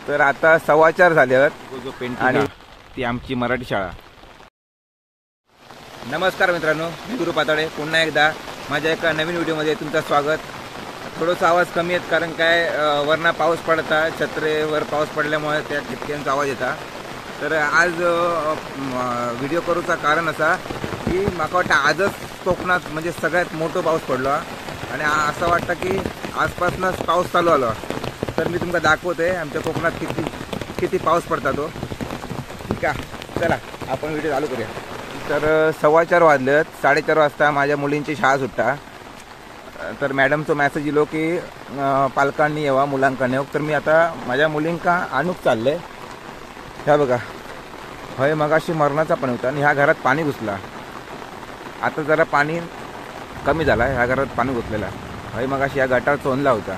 तर आता 4:15 झाल्यावर आणि ती आमची मराठी शाळा. नमस्कार मित्रांनो, मी गुरु पाताडे. पुन्हा एकदा माझ्या एका नवीन व्हिडिओमध्ये तुमचं स्वागत. थोडंसं आवाज कमी आहेत कारण काय वरना पाऊस पडता, छत्रेवर पाऊस पडल्यामुळे त्या ठिपक्यांचा आवाज येता. तर आज व्हिडिओ करूचा कारण असा की माका वाटतं आजच कोकणात म्हणजे सगळ्यात मोठा पाऊस पडलो आणि असं वाटतं की आजपासूनच पाऊस चालू आलो. तर मी तुमका दाखवते आमच्या कोकणात किती पाऊस पडता तो. ठीक आहे, चला आपण व्हिडिओ चालू करूया. तर 4:15 वाजलेत. 4:30 वाजता माझ्या मुलींची शाळा सुटता. तर मॅडमचा मेसेज इलो की पालकांनी यावा, मुलांकडे येऊ. तर मी आता माझ्या मुलींका आणूक चालले. ह्या बघा, हय मगाशी मरणाचा पण होता आणि ह्या घरात पाणी घुसला. आता जरा पाणी कमी झाला. ह्या घरात पाणी घुसलेला. हय मगाशी या गटार चोंदला होता.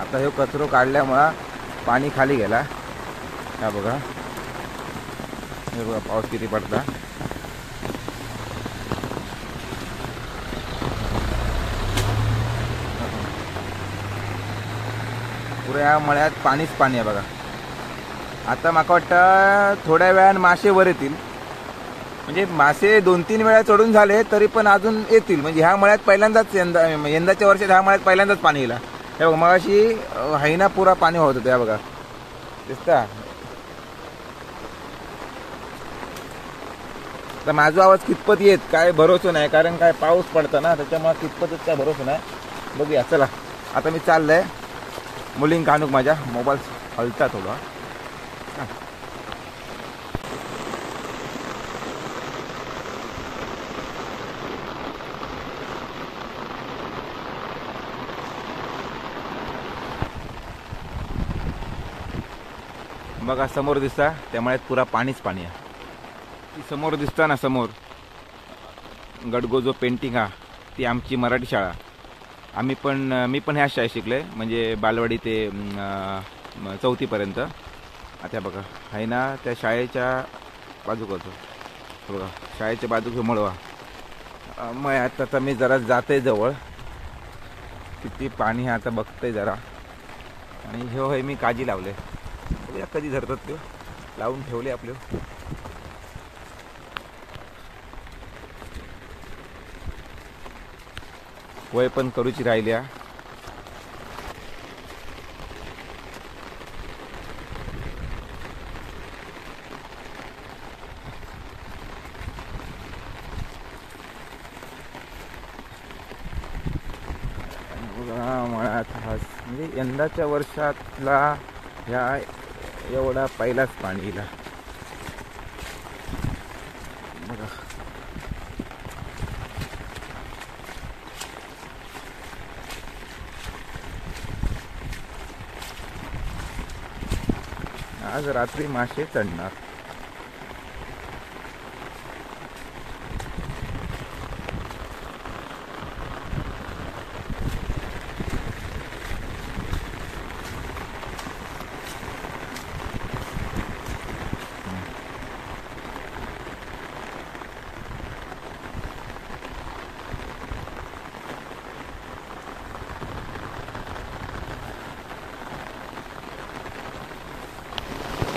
आता हे कचरो काढल्यामुळं पाणी खाली गेला. ह्या बघा, हे बघा पाऊस किती पडता. पुऱ्या मळ्यात पाणीच पाणी आहे बघा. आता माका वाटतं थोड्या वेळानं मासे वर येतील. म्हणजे मासे 2-3 वेळा चढून झाले तरी पण अजून येतील. म्हणजे ह्या मळ्यात पहिल्यांदाच यंदाच्या वर्षात ह्या मळ्यात पहिल्यांदाच पाणी येईल. हे बघा, मगाशी हैना पुरा पाणी होत होतं. या बघा दिसता. तर माझा आवाज कितपत येत काय भरोसा नाही कारण काय पाऊस पडता ना, त्याच्यामुळे कितपतच काय भरोसा नाही. बघूया. चला आता मी चाललंय मुलींक आणूक. माझ्या मोबाईल हलता थोडा. बघा समोर दिसता, त्या मळ्यात पुरा पाणीच पाणी आहे. ती समोर दिसता ना, समोर गडगोजो पेंटिंग हा, ती आमची मराठी शाळा. मी पण ह्या शाळेत शिकले, म्हणजे बालवाडी ते 4थी पर्यंत. आता बघा आहे ना, त्या शाळेच्या बाजूक होतो बघा, शाळेच्या बाजूक मळवा. मग आता मी जरा जाते जवळ, किती पाणी आहे आता बघते जरा. आणि हे मी काजी लावले. कधी धरतात ते लावून ठेवले आपले. वय पण करूची राहिल्या. म्हणजे यंदाच्या वर्षातला ह्या एवढा पहिलाच पाणी येईल बघा. आज रात्री मासे चढणार.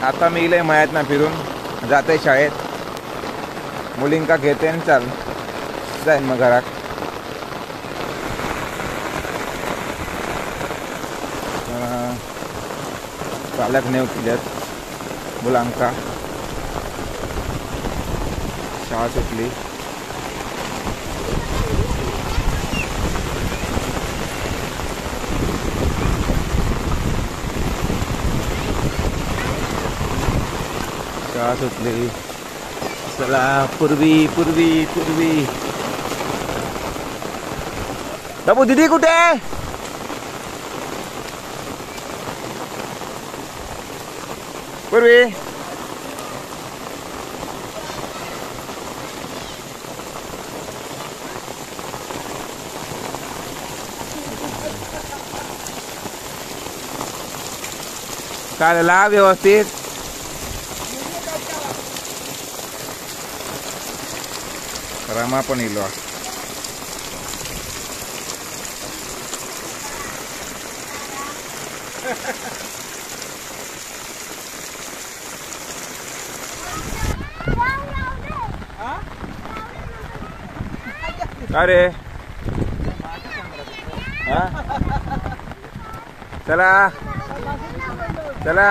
आता मी इले मळ्यात ना फिरून जाते शाळेत. मुलींका घेते आणि चाल जाईन मग घरात. पालक नेऊ केल्यात मुलांका. शाळा सुटली. शाळा सुटली. चला पूर्वी. बाबू दीदी कुठे आहे? पूर्वी काढला व्यवस्थित. रमा पण इलो. अरे हा चला चला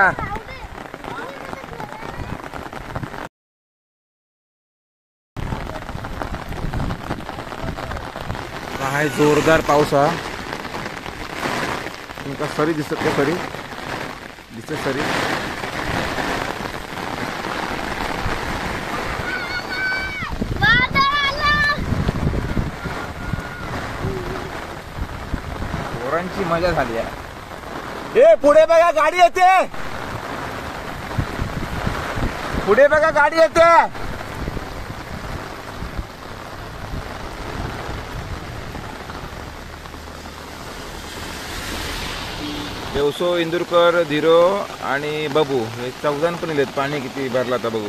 काय जोरदार पाऊस हा तुमका सरी दिसत का सरी दिसत सरी पोरांची मजा झाली आहे ए पुढे बघा गाडी येते पुढे बघा गाडी येते देवसो इंदुरकर धीरो आणि बाबू हे 14 पण इलेत पाणी किती भरला आता बघू